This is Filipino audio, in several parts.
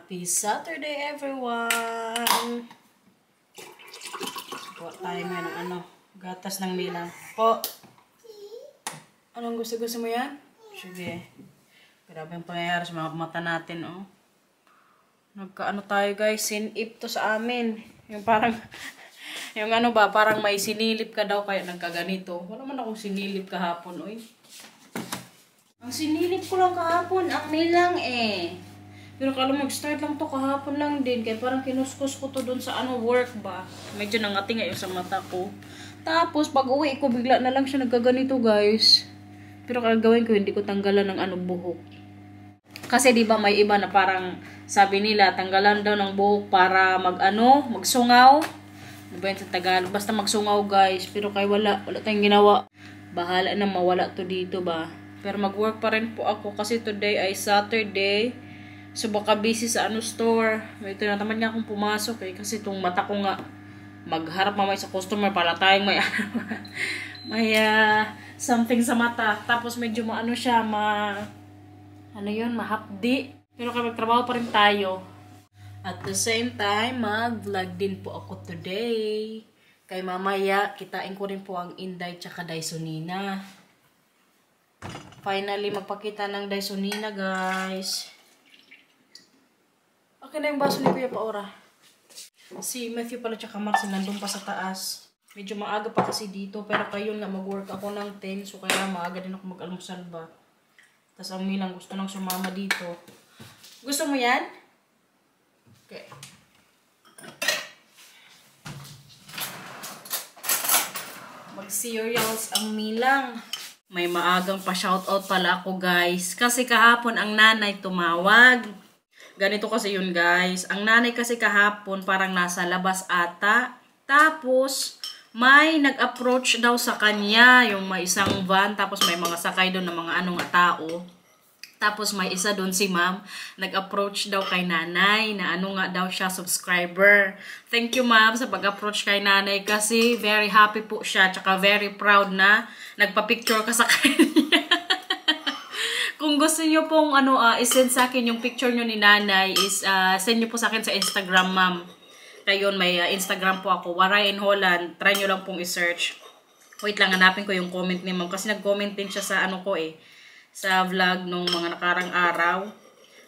Happy Saturday, everyone! Po tayo ngayon ng gatas ng milang. Po! Anong gusto mo yan? Sige. Grabe ang pangyayari sa mga mata natin, oh. Nagkaano tayo, guys, sinip to sa amin. Yung parang, yung parang may sinilip ka daw kaya nagkaganito. Wala man akong sinilip kahapon, oy. Ang sinilip ko lang kahapon, ang milang Pero kala mag-start lang to kahapon lang din. Kaya parang kinuskus ko to dun sa work ba. Medyo nangating ngayon sa mata ko. Tapos pag uwi ko, bigla na lang siya nagkaganito, guys. Pero kagawin ko, hindi ko tanggalan ng buhok. Kasi di ba may iba na parang sabi nila, tanggalan daw ng buhok para magsungaw. Ano ba yun sa Tagalog? Basta magsungaw, guys. Pero kaya wala tayong ginawa. Bahala na mawala to dito ba. Pero mag-work pa rin po ako kasi today ay Saturday. So baka busy sa store. May tinatamad nga akong pumasok kasi itong mata ko nga magharap mamay sa customer para tayong may something sa mata. Tapos medyo siya mahapdi. Pero kaya magtrabaho pa rin tayo. At the same time, mag-vlog din po ako today. Kay mamaya, kitain ko rin po ang Inday tsaka Daisonina. Finally, magpakita ng Daisonina, guys. Okay na yung baso ni Kuya Paora. Si Matthew pala tsaka Max nandun pa sa taas. Medyo maaga pa kasi dito. Pero kayo nga mag-work ako ng 10. So kaya maaga din ako mag-almusal ba. Tapos ang milang gusto nang sumama dito. Gusto mo yan? Okay. Mag-cereals ang milang. May maagang pa-shoutout pala ako, guys. Kasi kahapon ang nanay tumawag. Ganito kasi yun, guys. Ang nanay kasi kahapon parang nasa labas ata. Tapos, may nag-approach daw sa kanya. Yung may isang van. Tapos may mga sakay doon ng mga tao. Tapos may isa doon si ma'am. Nag-approach daw kay nanay na daw siya subscriber. Thank you, ma'am, sa pag-approach kay nanay. Kasi very happy po siya. Tsaka very proud na nagpa-picture ka sa kanya. Kung gusto niyo pong i-send sa akin yung picture niyo ni nanay is send niyo po sa akin sa Instagram, ma'am. Kayon may Instagram po ako, Waray in Holland. Try niyo lang pong i-search. Wait lang, hanapin ko yung comment ni ma'am kasi nag-comment din siya sa sa vlog nung mga nakarang araw.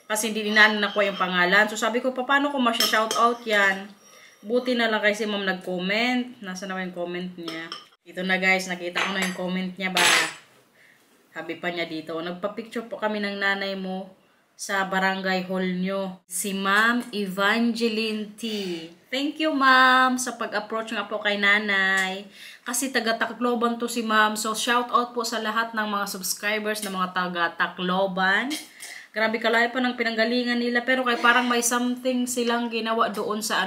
Kasi hindi din nakuha yung pangalan. So sabi ko, paano ko masya-shoutout yan? Buti na lang kasi ma'am nag-comment. Nasaan na yung comment niya? Ito na, guys, nakita ko na yung comment niya ba. Sabi pa niya dito, nagpa-picture po kami ng nanay mo sa barangay hall nyo. Si Ma'am Evangeline T. Thank you, ma'am, sa pag-approach nga po kay nanay. Kasi taga-Tacloban to si ma'am. So, shout out po sa lahat ng mga subscribers na mga taga-Tacloban. Grabe kalayo pa ng pinanggalingan nila. Pero kay parang may something silang ginawa doon sa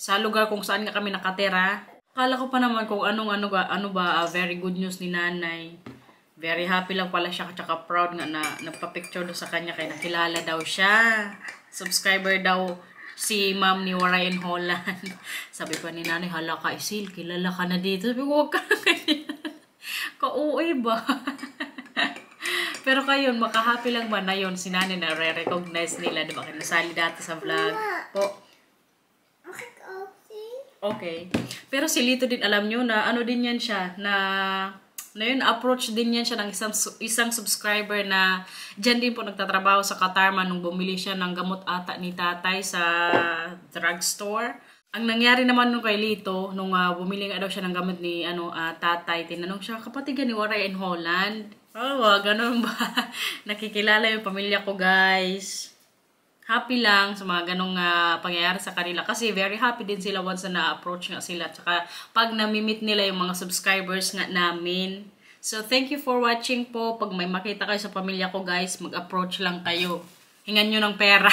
sa lugar kung saan nga kami nakatira. Akala ko pa naman kung very good news ni nanay. Very happy lang pala siya, tsaka proud nga na nagpa-picture do sa kanya kaya nakilala daw siya. Subscriber daw si ma'am ni Waray in Holland. Sabi pa ni nanay, hala ka Isil, kilala ka na dito. Sabi ko, huwag ka na ganyan. Ka-uwi ba? Pero kayo, makahappy lang ba na yun? Si nanay na re-recognize nila, diba? Kaya nasali dati sa vlog. Po. Okay. Pero si Lito din, alam nyo na din yan siya, na yun, approach din yan siya ng isang subscriber na dyan din po nagtatrabaho sa Katarman nung bumili siya ng gamot ata ni tatay sa drugstore. Ang nangyari naman nung kay Lito, nung bumili nga daw siya ng gamot ni tatay, tinanong siya, kapatid ni Waray in Holland? Ganun ba? Nakikilala yung pamilya ko, guys. Happy lang sa mga ganong pangyayari sa kanila. Kasi very happy din sila once na na-approach nga sila. Tsaka pag namimit nila yung mga subscribers nga namin. So, thank you for watching po. Pag may makita kayo sa pamilya ko, guys, mag-approach lang kayo. Hingan nyo ng pera.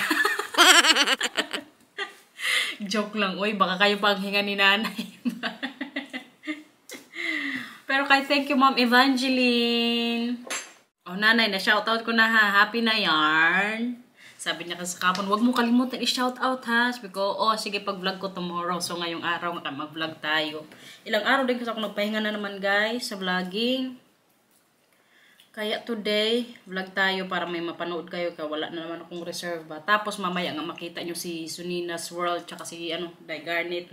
Joke lang. Uy, baka kayo pang hingan ni nanay. Pero thank you, Ma'am Evangeline. Oh, nanay, na-shoutout ko na ha. Happy na yarn. Sabi niya kasi kapon, wag mo kalimutan i-shoutout ha. Sabi ko, sige, pag-vlog ko tomorrow. So, ngayong araw, mag-vlog tayo. Ilang araw din kasi ako nagpahinga na naman, guys, sa vlogging. Kaya today, vlog tayo para may mapanood kayo. Kaya wala na naman akong reserve ba. Tapos mamaya nga makita nyo si Sunina's World tsaka si Dai Garnet.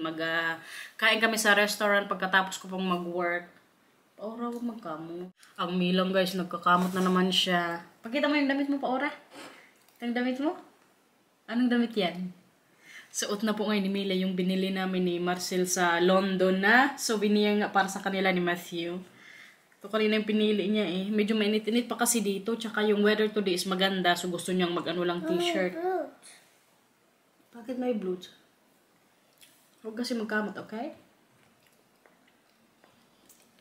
Kain kami sa restaurant pagkatapos ko pong mag-work. Ora, huwag magkamot. Ang Milang guys, nagkakamot na naman siya. Pakita mo yung damit mo pa, Ora. Ang damit mo? Anong damit yan? Suot na po ngayon ni Mila yung binili namin ni Marcel sa London na souvenir nga para sa kanila ni Matthew. Ito kanina yung pinili niya eh. Medyo mainit-init pa kasi dito. Tsaka yung weather today is maganda. So gusto niyang mag-ano lang t-shirt. Bakit may blues? Huwag kasi magkamot, okay?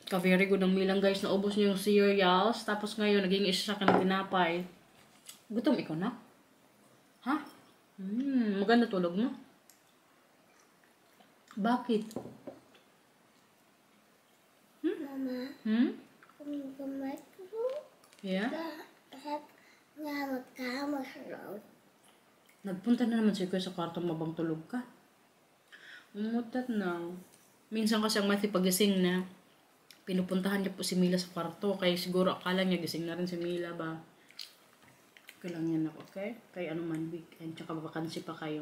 Ka-very good ang Milang guys. Naubos niya yung cereals. Tapos ngayon, naging isa sa kanang tinapay. Gutom ikaw na? Ha? Maganda tulog mo. Bakit? Mama. Yeah? Magkamasalaw. Nagpunta na naman si Kuya sa kwarto mabang tulog ka. Umutat na. Minsan kasi ang Matthew pagising na, pinupuntahan niya po si Mila sa kwarto. Kaya siguro akala niya gising na rin si Mila ba. Kailangan yan ako, okay? Kaya ano man, weekend, tsaka vakansi pa kayo.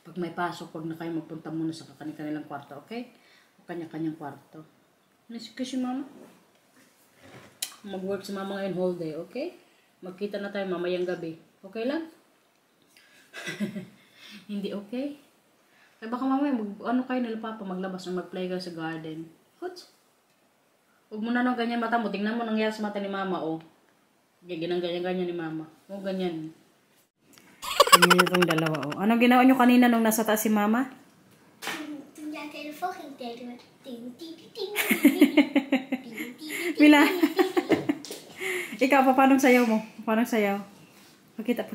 Pag may pasok, huwag na kayo magpunta muna sa kanilang kwarto, okay? O kanya-kanyang kwarto. Nasika si mama. Mag-work si mama ngayon whole day, okay? Magkita na tayo mamayang gabi. Okay lang? Hindi okay? Kaya baka mamaya, ano kayo nila papa, maglabas o mag-play kayo sa garden. Huts? Huwag mo na nang ganyan mata mo. Tingnan mo nangyari sa mata ni mama, oh. Ganyan-ganyan ni mama. O, ganyan. Ganyan itong dalawa, oh. Anong ginawa nyo kanina nung nasa taas si mama? Mila. Ikaw, paano sayaw mo? Paano sayaw? Pakita.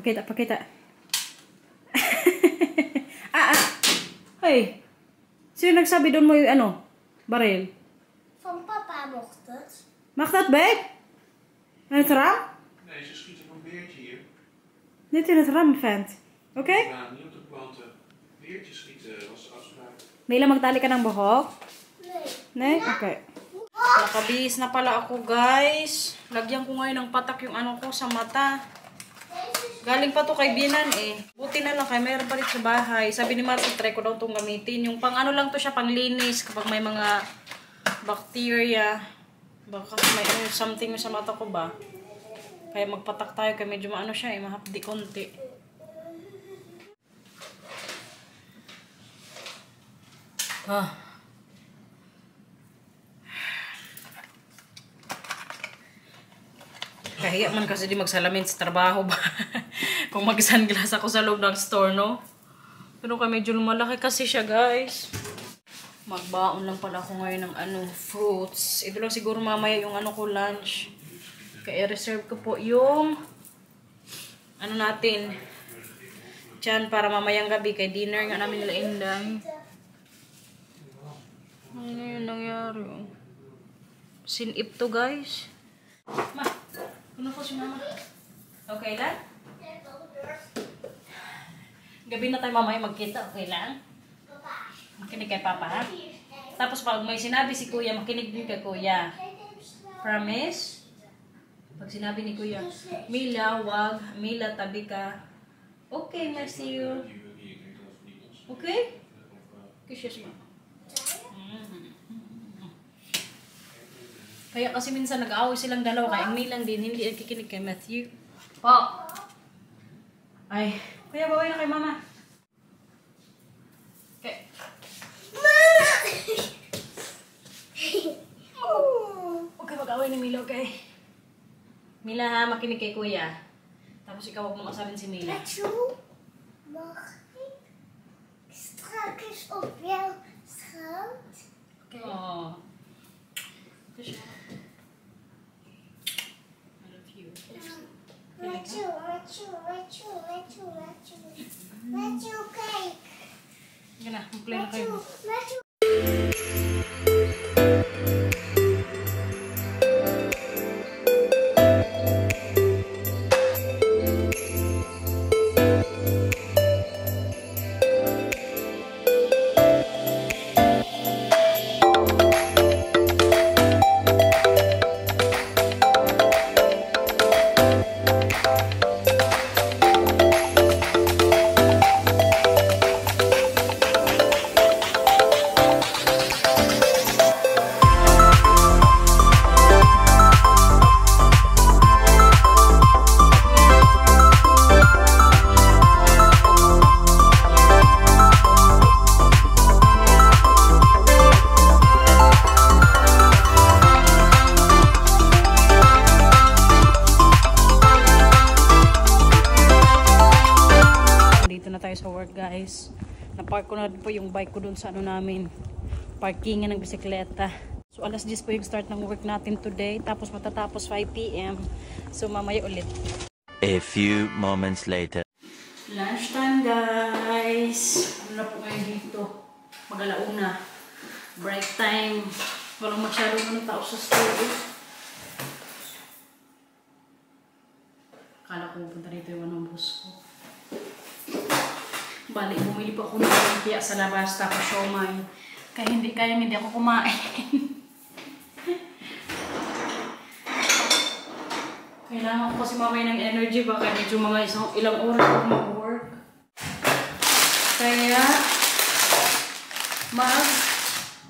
Hey. Sino nagsabi doon mo yung ano? Baril? Van papa mocht het. Mag dat, babe? In het raam? Nee, ze schieten een beertje hier. Niet in het raam, vent. Oké? Ja, niet op de planten. Beertje schieten was de afspraak. Mila, magtali ka ng buhok? Nee. Nee? Okay. Nakabihis na pala ako, guys. Lagyan ko ngayon ng patak yung ano ko sa mata. Galing pa to kay Binan eh. Buti na lang kay mayroon pa rin sa bahay. Sabi ni Martin, try ko daw itong gamitin. Yung pang ano lang to siya, pang linis. Kapag may mga bacteria. Baka may something sa mata ko ba. Kaya magpatak tayo. Kaya medyo maano siya eh. Mahapdi konti. Kahiya man kasi di magsalamin sa trabaho ba. Kung mag-sunglass ako sa loob ng store, no? Pero kaya medyo lumalaki kasi siya, guys. Magbaon lang pala ako ngayon ng fruits. Ito lang siguro mamaya yung ko lunch. Kaya reserve ko po yung natin. Diyan para mamayang gabi kay dinner nga namin nila Inday. Ano yun nangyari? Sinip to, guys. Ma, ano po si mama? Okay lang? Gabi na tayo mamaya magkita, okay lang? Makinig kay Papa, ha? Tapos pag may sinabi si Kuya, makinig din kay Kuya. Promise? Pag sinabi ni Kuya, Mila, wag. Mila, tabi ka. Okay, merci you. Okay? Kisses mo. Kaya kasi minsan nag-aaway silang dalawa. Kaya ang Milang din, hindi nagkikinig kay Matthew. Po! Ay, Kuya, baway na kay Mama. Okay. Okay, mag-away ni Mila, okay? Mila ha, makinig kay Kuya. Tapos ikaw huwag mong asarin si Mila. Mag ik straks op jouw schoot? Okay. Oh. I love you. Matthew, kijk. Yan na, mag-play na kayo. Matthew. na tayo sa work, guys. Napark ko na po yung bike ko dun sa ano namin. Parkingan ng bisikleta. So, alas 10 po yung start ng work natin today. Tapos matatapos 5 PM. So, mamaya ulit. A few moments later. Lunchtime, guys. Ano na po ngayon dito? Mag-alauna. Break time. Walang masyadong tao sa store. Kala ko pupunta rito yung anong boss ko. Bali, bumili po ako ng lumpia sa labas tapos siomay. Kaya hindi ako kumain. Kailangan ko kasi mamaya ng energy baka medyo mga ilang oras ako mag-work. Kaya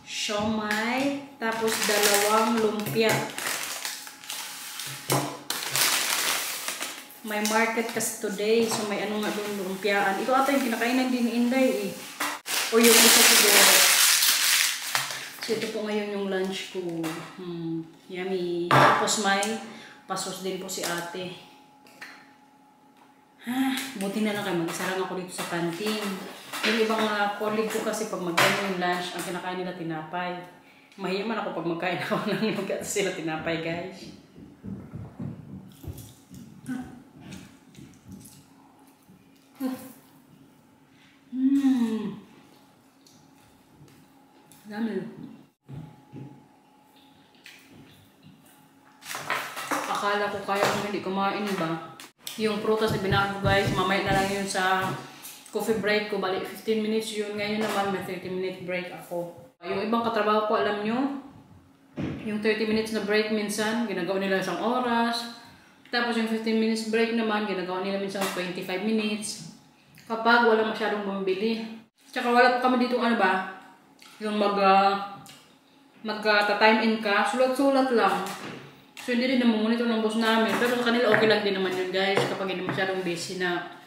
siomay tapos 2 lumpia. May market kasi today, so may ano nga doon lumpiaan. Ito ata yung kinakainan din ni Inday eh. O yung isa siguro. So ito po ngayon yung lunch ko. Yummy. Tapos may pasos din po si ate. Buti na lang kayo. Mag-isa lang ako dito sa canteen. Yung ibang colleague ko kasi pag magkano yung lunch, ang kinakain nila tinapay. Mahiya man ako pag magkain ako ng lugat sila tinapay, guys. Dami. Akala ko kaya kung hindi kumain ba. Yung prutas na binago, guys, mamaya na lang yun sa coffee break ko. Balik 15 minutes yun. Ngayon naman may 30-minute break ako. Yung ibang katrabaho ko, alam nyo, yung 30 minutes na break minsan, ginagawa nila isang oras. Tapos yung 15 minutes break naman, ginagawa nila minsan 25 minutes. Kapag wala masyadong bumibili. Tsaka wala pa kami dito ano ba, yung magka-time in ka, sulat-sulat lang. So hindi din namumonitor ng boss namin. Pero sa kanila okay lang din naman yun, guys, kapag hindi masyadong busy na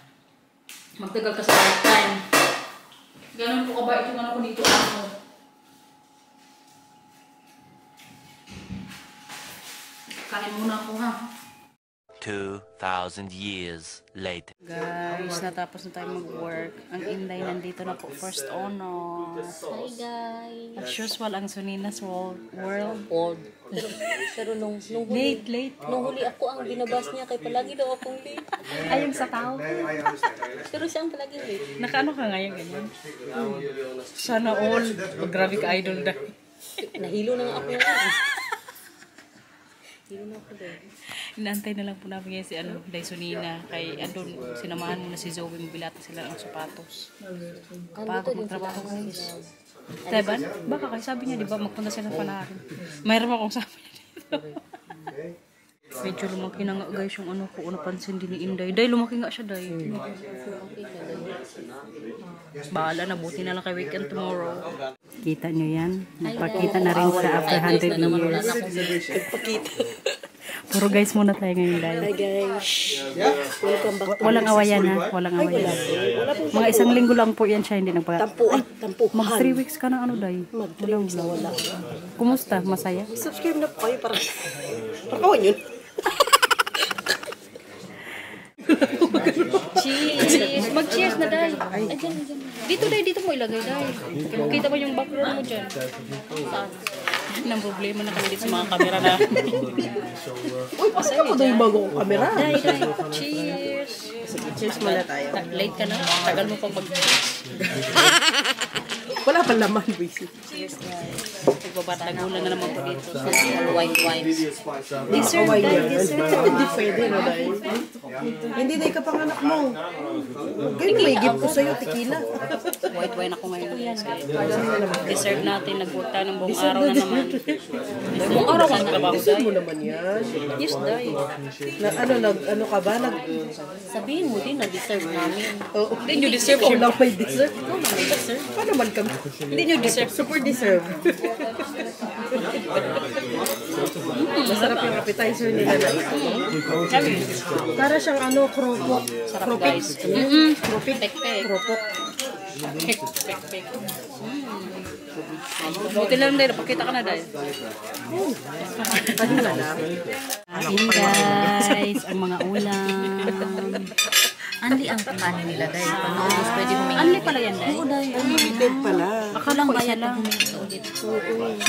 magtagal ka sa time. Ganun po kabait yung ano ko dito ako. Kain muna ako, ha. 2,000 years later. Guys, natapos na tayo mag-work. Ang Inday nandito na po, first honor. Hi guys! As usual, ang Suninas world. Old. Pero nung huli, Late. nung huli ako ang binabas niya kay palagi daw akong late. Ayun sa tao. Pero siya ang palagi late. Nakaano ka ngayon ganyan? Sana all. Grabe ka idol dahil. Nahilo na nga ako ngayon. Hilo na ako doon. Inaantay na lang po namin ngayon si Daisonina. Kay andun, sinamahan mo na si Zoe, mabilata sila ng sapatos. Kapag magtrabaho guys. Teban? Baka kayo sabi niya, di ba, magpunta sila ng Panarin. Mayroon akong sabi niya dito. Medyo lumaki na nga guys yung ano ko, napansin din ni Inday. Day, lumaki nga siya, Day. Bahala na, buti na lang kay weekend tomorrow. Kita nyo yan? Nagpakita na rin sa after 100 years. Puro guys muna tayo ngayon, Day. Hi guys! Welcome back. Walang awayan ha, walang awayan. Mga isang linggo lang po yan siya, hindi nagpa... Tampo. Mag 3 weeks ka na ano, Day? Mag-3 na wala. Kumusta? Masaya? Subscribe na po kayo para pakawan yun. Cheers! Mag-cheers na, Day. Ay, dyan. Dito, Day. Dito mo ilagay, Day. Makita mo yung background mo dyan. Saan? Nang problema na kami dito sa mga kamera na. Uy, pasay ako daw yung bagong kamera. Day. Cheers! Cheers muna tayo. Late ka na. Tagal mo pang mag-cheers. Wala pa laman, busy. Cheers, guys. Nagbabatagulan na naman po dito. White wines. Dessert, Day. Dessert. Hindi pwede na, Day. Hindi na ikapanganak mo. Kaya may gift ko sa'yo, tequila. White wine ako ngayon. Dessert natin. Nag-work tayo ng buong araw na naman. Buong araw ka trabaho, Deserve Day. mo naman yan. Yes, Day. Ano ka ba? Sabihin mo din na deserve namin. Oo. Hindi nyo deserve. Ikaw lang may dessert. Ikaw na may deserve. Paano man kami? Hindi nyo deserve. Super deserve. Masarap yung appetizer nila na ito. Sabi. Para siyang kropok. Sarap, guys. Kropik. Pek-pek. Kropok. Pek-pek. Buti lang, Day. Napakita ka na, Day. Kanina na. Kain guys, ang mga ulam. Anli ang kakanin nila dahil pag naubos pwede humingi. Anli pala yan dahil? Oo, dahil Unlimited pala. Akala ko isa lang.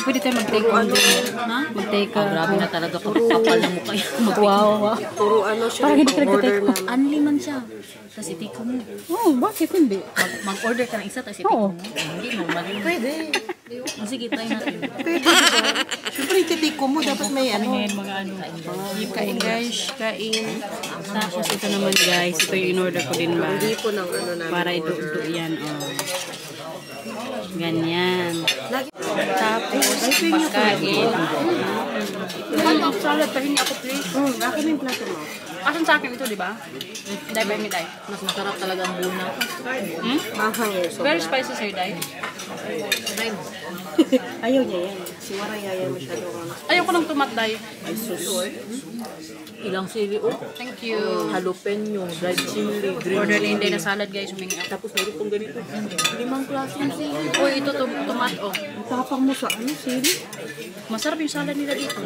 Pwede tayo mag-take on din. Ha? Mag-take on. grabe na talaga kapal na mukha yan. Wow. Puro ano siya. Parang hindi ka order nag-take naman. Anli man siya. Tapos itik mo. Oh, bakit hindi? Mag-order ka ng isa, tapos itik Oo. mo. Hindi mo. Pwede. Sige, try natin. Pwede diba? Siyempre, titiko mo. Dapat may ano. Mga ano. Kain guys. Kain. Tapos ito naman guys. Ito yung in-order ko din ba? Hindi po ng ano namin. Para ito yan. Oh. Ganyan. Tapos pagkain. Ano ang salad? Pahingi ako please. Akin yung plato mo. Asan sa akin ito, di ba? Dai ba mi dai? Mas masarap talaga ang buna. Mahang eh. So, Very spicy sir, dai. Try mo. ayaw niya yan. Si Wara Yaya masyado ka. Ayoko ng tomat, dai. Ay, sus. Ilang sili. Oh, Thank you. jalapeno, dried chili, green Order chili. din na salad guys, humingi ako. Tapos meron pong ganito. 5 klaseng sili. Uy, ito tomat oh. Ang tapang mo sa ano, sili? Masarap yung salad nila dito.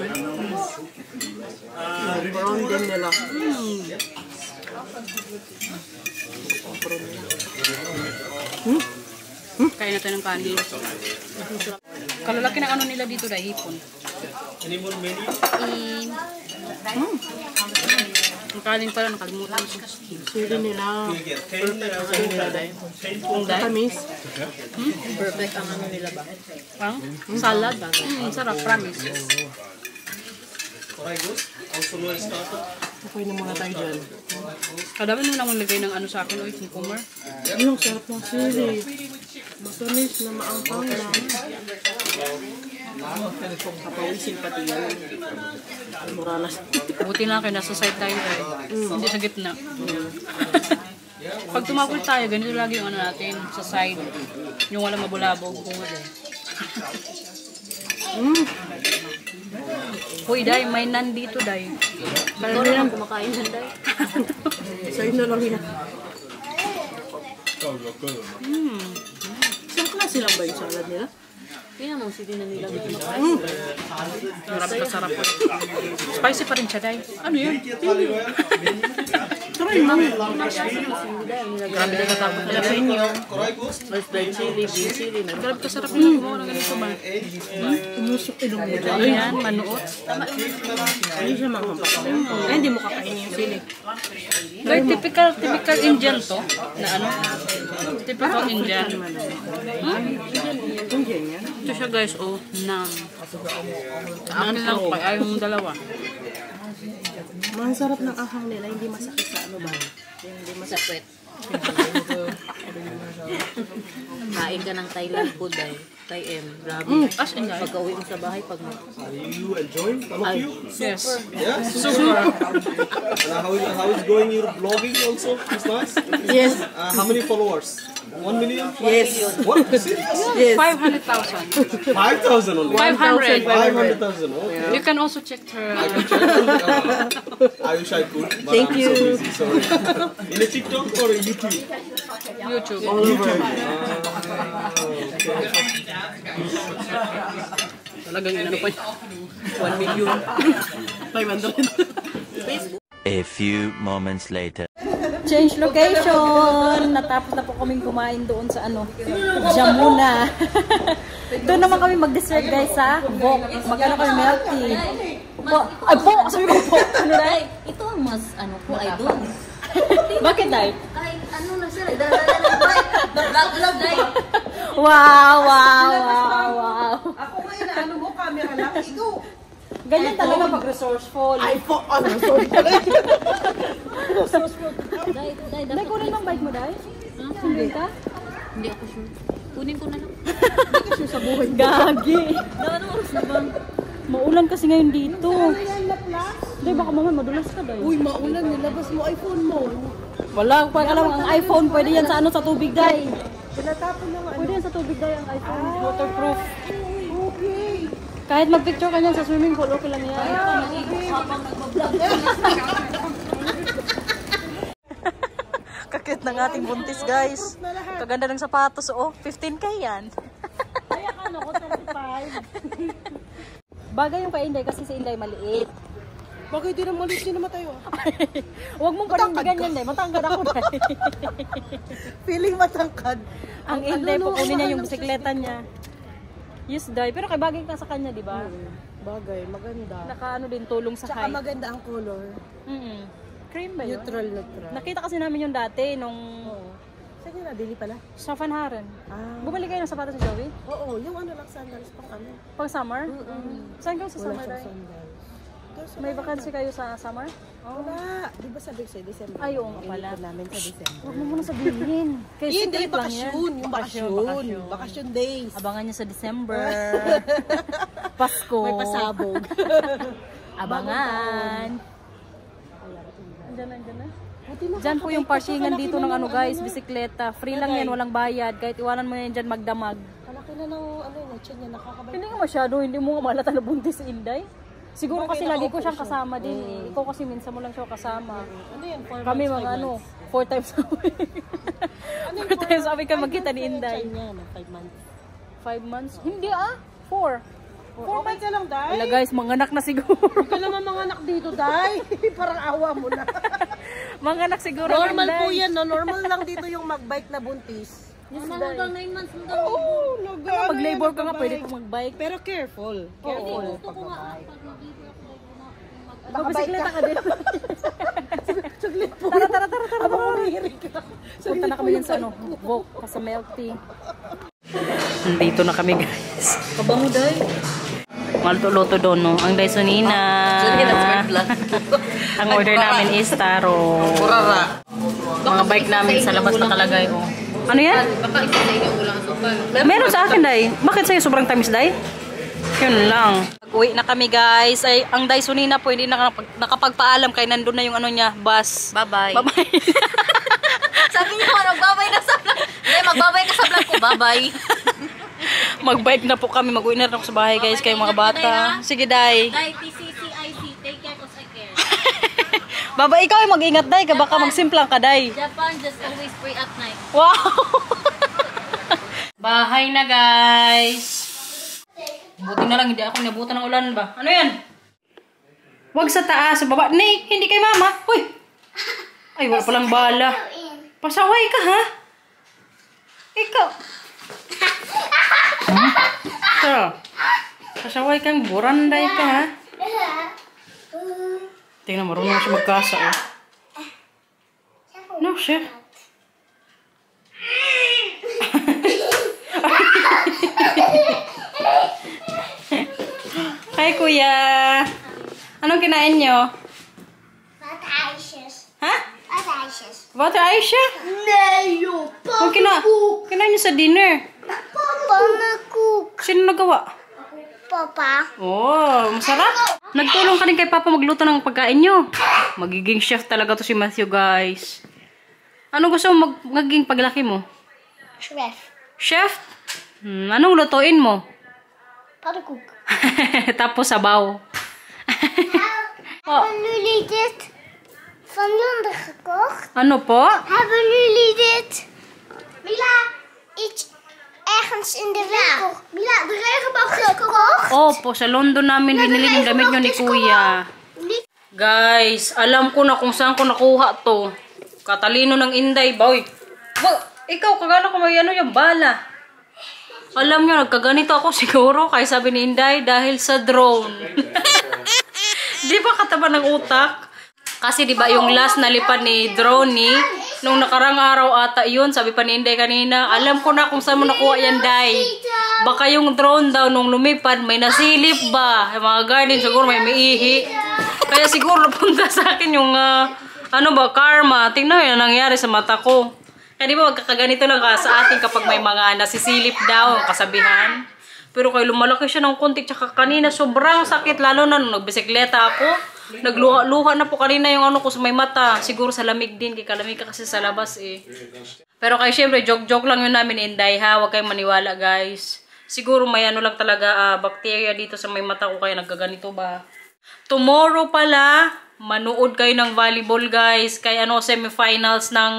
Brown din nila. Kaya na tayo ng kanin. Kalalaki ng ano nila dito dai, hipon. Ang kanin pala, nakalimutan ko. Sili nila. Perfect ang ano nila dahil. Tamis. Perfect ang ano nila ba? Ang salad. Sarap, promise. Okay na muna tayo dyan. Kadami mo nang lagay ng ano sa akin, oy, cucumber. Yung sarap ng sili. Matamis na maangkang lang. Kapawisin pati yan. Muralas. Buti lang kayo, nasa side tayo tayo. Hindi sa gitna. Pag tumapol tayo, ganito lagi yung ano natin, sa side. Yung walang mabulabog. Hoy, Day, may nandito, Day. Ikaw lang kumakain ng day. Sa'yo na lang yan. Isang klase lang ba yung salad nila? Kaya mo, sili na nila kumakain. Marami ka sarap. Spicy pa rin siya, Day. Ano yun? Try mo. Grabe na katapos nila. Mas dried chili, green chili. Grabe ka sarap nila gumawa ng ganito ba? Tumusok ilong mo dyan. Ano yan? Manuot? Hindi siya manghapak. Ay, hindi mo kakainin yung sili. Day, typical Indian to. Na ano? Typical Indian. Kung yan yan. Ito siya guys, oh, nam. Akin lang pa, ayaw yung dalawa. Ang sarap ng ahang nila, hindi masakit sa ano ba? Hindi Sa puwet. Kain ka ng Thailand food dahil. Thai M. Grabe. As in guys. Pagka uwi mo sa bahay, pag You enjoying? Some of you? Yes. Yeah? Super. How is going your vlogging also? It's nice? Yes. How many followers? 1 million? Yes. What? Serious? Yes. 500,000. 5,000 only? 500. 500,000, okay. You can also check her. I wish I could, but Thank I'm you. so busy, sorry. In a TikTok or a YouTube? YouTube. Talagang inano pa niya. 1 million. 500. A few moments later. Change location. Natapos na po kaming kumain doon sa ano, Jamuna. Doon naman kami mag-dessert guys sa Bok. Magkano kami milk tea. Ay po! Sabi ko po! Ano na? ito ang mas, ano po, idol. Bakit Day? Kahit ano na sila, dala-dala ng bike. Vlog-vlog dahil. Wow! Wow! Wow! Wow! Ako ngayon na ano mo, camera lang. Ikaw. Ganyan talaga pag resourceful. iPhone. Oh, sorry pala. Day, kunin mo ang bike mo, Day? Sundin ka? Hindi ako sure. Kunin ko na lang. Gagi! Ano oras na ba? Maulan kasi ngayon dito. Day, baka mamaya madulas ka, Day. Uy, maulan. Nilabas mo iPhone mo. Wala ko alam ang iPhone. Pwede yan sa ano, sa tubig, Day. Tinatapon na nga. Pwede yan sa tubig, Day, ang iPhone. Waterproof. Okay. Kahit mag-picture ka niyan sa swimming pool, okay lang yan. Kakit ng ating buntis, guys. Kaganda ng sapatos, oh. 15K yan. Ay, akala ko 35. Bagay yung kay Inday kasi si Inday maliit. Bakit di naman malis naman tayo? Huwag mong panindigan yan, Day. Matangkad ako, Day. Feeling matangkad. Ang Inday, kukunin niya yung bisikleta niya. Yes, Day. Pero kay bagay ka sa kanya, di ba? Bagay, maganda. Nakaano din, tulong sa Tsaka height. maganda ang color. Cream ba yun? Neutral. Nakita kasi namin yung dati, nung Saan nyo nabili pala? sa Fanharen. Bumili kayo ng sapatos ni Joey? Oo, yung ano lang sandals pang ano. Pang summer? Saan kayo sa Wala summer, siyang Day? sandals. May vacancy kayo sa summer? Wala. Di ba sabi ko sa'yo, December? Ay, oo nga pala. Inipon namin sa December. Huwag mo muna sabihin. Kaya Hindi, secret lang yan. bakasyon. Yung bakasyon. Bakasyon days. Abangan niya sa December. Pasko. May pasabog. Abangan. Andyan na. Diyan po yung parkingan dito ng ano guys, bisikleta. Free lang yan, walang bayad. Kahit iwanan mo yan dyan magdamag. Malaki na ng ano yun, chin niya, nakakabay. Hindi nga masyado, hindi mo nga malata na buntis si Inday. Siguro kasi lagi ko siyang kasama din eh. Ikaw kasi minsan mo lang siya kasama. Ano yan? Kami mga ano, 4 times a week. 4 times a week ka magkita ni Inday. Chin niya, 5 months. 5 months? Hindi 4. 4 months ka lang, Day. Wala guys, manganak na siguro. Huwag ka naman mga anak dito, Day. Parang awa mo na. Manganak siguro. Normal Inday. po yan, no? Normal lang dito yung magbike na buntis. Hanggang 9 months mo daw. Oo, Pag-labor ka nga, pwede kong magbike. Pero careful. Careful. Gusto ko nga pag mag-labor ako Magbisikleta ka din. Saglit po. Tara. Abang umihirig ka. Punta na kami yun sa ano, Vogue, sa milk tea. Nandito na kami guys. Kabango day. Malto-loto doon no. Ang Dysonina. Ang order namin is taro. Mga bike namin sa labas nakalagay. Oh. Ano yan? Baka isa sa inyo ulang asukal. Meron sa akin, Day. Bakit sa'yo sobrang tamis, Day? Yun lang. Pag-uwi na kami, guys. Ay, ang Dysonina po, hindi nakapagpaalam kay nandun na yung ano niya, bus. Bye-bye. Bye-bye. Sabi niyo, magbabay na sa vlog. Hindi, magbabay ka sa vlog ko. Bye-bye. Mag-bike na po kami. Mag-uwi na rin ako sa bahay, guys, kayo mga bata. Sige, Day. Day, TCCIC. Take care cause I care. Baba, ikaw ay mag-ingat, Day. Baka magsimplang ka, Day. Japan just always pray at night. Wow! Bahay na, guys. Buti na lang, hindi ako nabutan ng ulan ba? Ano yan? Huwag sa taas, sa baba. Nay, hindi kay mama. Uy! Ay, wala palang bala. Pasaway ka, ha? Ikaw. So, pasaway kang buranday ka, ha? Tingnan, marunong siya magkasa, oh. No, siya. Hi, kuya. Anong kinain nyo? Wat ijsjes. Ha? Wat ijsjes. Water Aisha? Nee joh, Kinain nyo sa dinner. pannenkoek. Sino nagawa? Papa. Oh, masarap. Nagtulong ka din kay Papa magluto ng pagkain nyo. Magiging chef talaga to si Matthew, guys. Ano gusto mo magiging paglaki mo? Chef. Chef? Anong lutuin mo? Pannenkoek. Tapos sabaw. Hebben jullie dit van Londen gekocht? Ano po? Hebben jullie dit? Mila, iets ergens in de winkel. Mila, de regenboog gekocht? Opo, sa London namin binili yung damit nyo ni Kuya. Guys, alam ko na kung saan ko nakuha to. Katalino ng Inday, boy. Ikaw, kagano ko may ano yung bala. Alam nyo, nagkaganito ako siguro, kaya sabi ni Inday, dahil sa drone. Di ba kataba ng utak? Kasi di ba yung last na lipad ni drone nung nakarang araw ata yun, sabi pa ni Inday kanina, alam ko na kung saan mo nakuha yan, Day. Baka yung drone daw nung lumipad, may nasilip ba? Yung mga garden, siguro may ihi. Kaya siguro napunta sa akin yung, karma. Tingnan mo yung nangyari sa mata ko. Kaya di ba magkakaganito lang ka sa atin kapag may mga nasisilip daw, kasabihan. Pero kaya lumalaki siya ng konti, tsaka kanina sobrang sakit, lalo na nung nagbisikleta ako. Nagluha na po kanina yung ano ko sa may mata. Siguro sa lamig din, kaya kalamig ka kasi sa labas eh. Pero kaya syempre, joke-joke lang yun namin, Inday ha. Huwag kayong maniwala, guys. Siguro may ano lang talaga, bacteria dito sa may mata ko, kaya nagkaganito ba. Tomorrow pala, manood kayo ng volleyball, guys. Kaya semifinals ng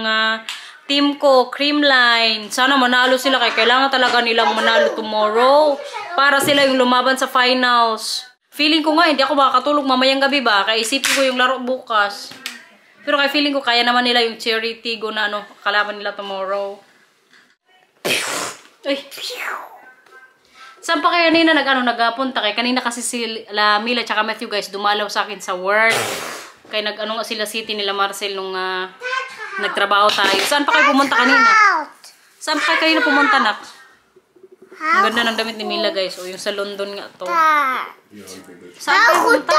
team ko, Creamline. Sana manalo sila, kaya kailangan talaga nilang manalo tomorrow para sila yung lumaban sa finals. Feeling ko nga, hindi ako makakatulog mamayang gabi ba? Kaya isipin ko yung laro bukas. Pero kaya feeling ko, kaya naman nila yung Cherry Tigo na ano, kalaban nila tomorrow. Ay. Saan pa kaya kanina nagpunta? Kaya kanina kasi sila Mila tsaka Matthew guys, dumalaw sa akin sa work. Kaya nag-ano nga sila city nila Marcel nung nagtrabaho tayo. Saan pa kayo pumunta kanina? Saan pa kayo pumunta, nak? Ang ganda ng damit ni Mila guys. O yung sa London nga to. Saan kayo pumunta?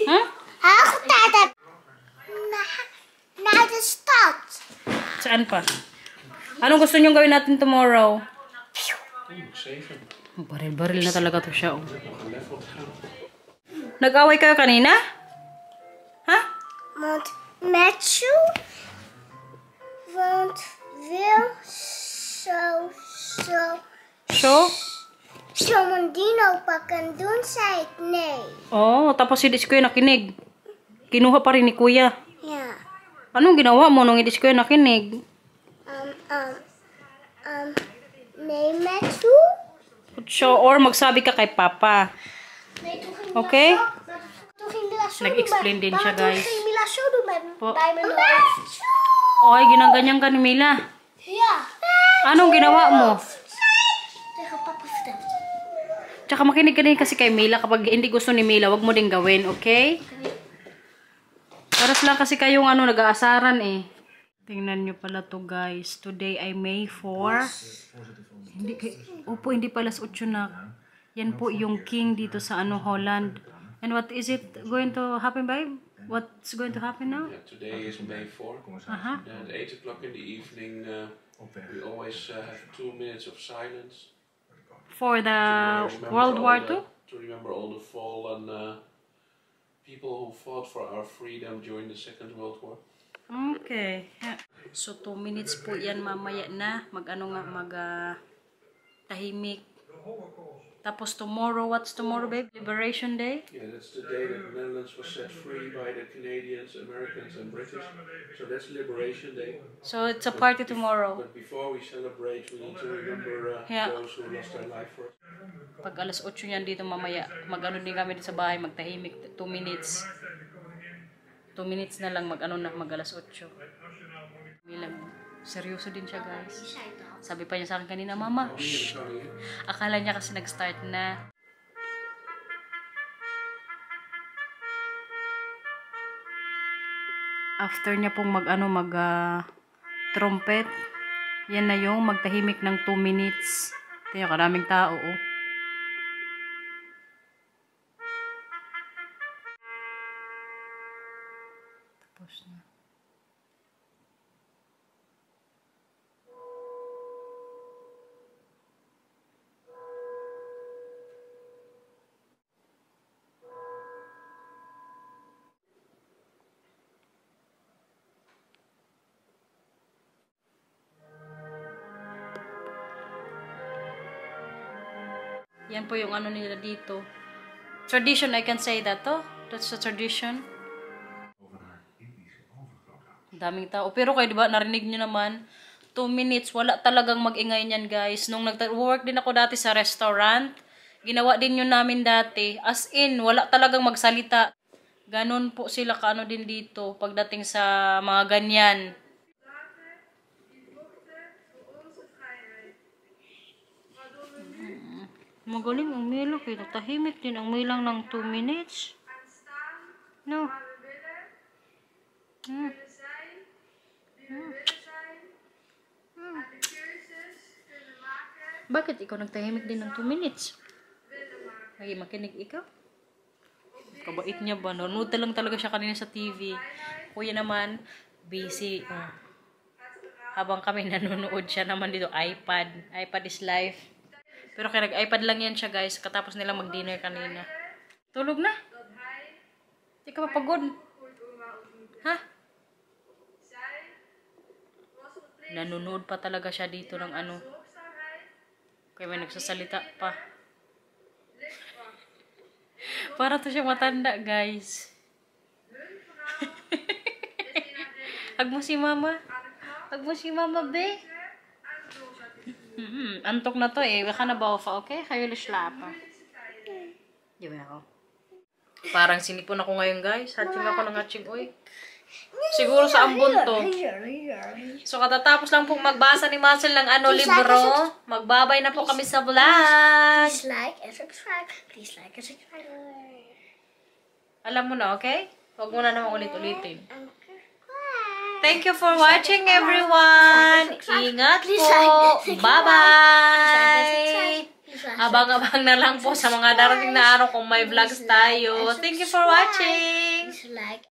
Hmm? Ako tata. Na the start. Saan pa? Anong gusto niyong gawin natin tomorrow? 7. Baril-baril na talaga to siya. Oh. Nag-away kayo kanina? Ha? Want Matthew? Want wil So? zo Mondino pakken doen, zei ik nee. Oh, tapos si Diskoy nakinig. Kinuha pa rin ni Kuya. Ja. Anong ginawa mo nung Diskoy nakinig? Nee Matthew? So, or magsabi ka kay Papa. Nee, toen ging Okay? Toen ging Mila zo Nag-explain din siya, Toen guys. ging Mila zo doen Po. bij mijn oor. Oy, ginaganyan ka ni Mila. Ja. Anong ginawa mo? Tegen papa vertellen. Tsaka makinig ka din kasi kay Mila. Kapag hindi gusto ni Mila, wag mo din gawin, okay? Paras lang kasi kayong nag-aasaran eh. Tingnan nyo pala to guys. Today ay May 4. Hindi pala 8 na. Yan po yung king dito sa Holland. And what is it going to happen, babe? What's going to happen now? Yeah, today is May 4. Aha. And at 8 o'clock in the evening, we always have 2 minutes of silence. For the remember World all War the- II? To remember all the fallen people who fought for our freedom during the Second World War. Okay. Yeah. So 2 minutes po yan mamaya na. Tahimik. Tapos tomorrow, what's tomorrow, babe? Liberation Day? Yeah, that's the day that the Netherlands was set free by the Canadians, Americans and British. So that's Liberation Day. So it's a party tomorrow. But before we celebrate, we need to remember Yeah. those who lost their life for us. Pag alas 8 yan dito mamaya, din kami dito sa bahay, magtahimik 2 minutes. 2 minutes na lang mag alas 8. Seryoso din siya, guys. Sabi pa niya sa akin kanina, Mama, shh. Akala niya kasi nag-start na. After niya pong trumpet, yan na yung magtahimik ng 2 minutes. Tingnan, karaming tao, oh. Tapos na. Yan po yung nila dito. Tradition, I can say that, oh. That's a tradition. Daming tao. Pero kayo, diba, narinig nyo naman, 2 minutes, wala talagang mag-ingay niyan, guys. Nung nag-work din ako dati sa restaurant, ginawa din yun namin dati. As in, wala talagang magsalita. Ganon po sila din dito, pagdating sa mga ganyan. Magaling ang Milo, kaya tahimik din ang Milang ng 2 minutes. No. Bakit ikaw nagtahimik din ng 2 minutes? Lagi makinig ikaw? Kabait niya ba? Nanonood lang talaga siya kanina sa TV. Kuya naman, busy. Habang kami nanonood siya naman dito, iPad. iPad is life. Pero kaya nag-iPad lang yan siya, guys. Katapos nila mag-dinner kanina. Tulog na? Hindi ka mapagod? Ha? Nanonood pa talaga siya dito ng Kaya may nagsasalita pa. Para to siya matanda, guys. Hag mo si mama. Hag mo si mama, be. Antok na to eh. We gaan naar boven, oké? Gaan jullie slapen? Di ba ako? Parang sinipon ako ngayon, guys. Hatching ako ng hatching. Uy. Siguro sa ambon to. So, katatapos lang pong magbasa ni Marcel ng libro. Magbabay na po kami sa vlog. Please like and subscribe. Please like and subscribe. Alam mo na, okay? Huwag mo na naman ulit-ulitin. Thank you for watching, everyone. Ingat po. Bye-bye. Abang-abang na lang po sa mga darating na araw kung may vlogs tayo. Thank you for watching. Like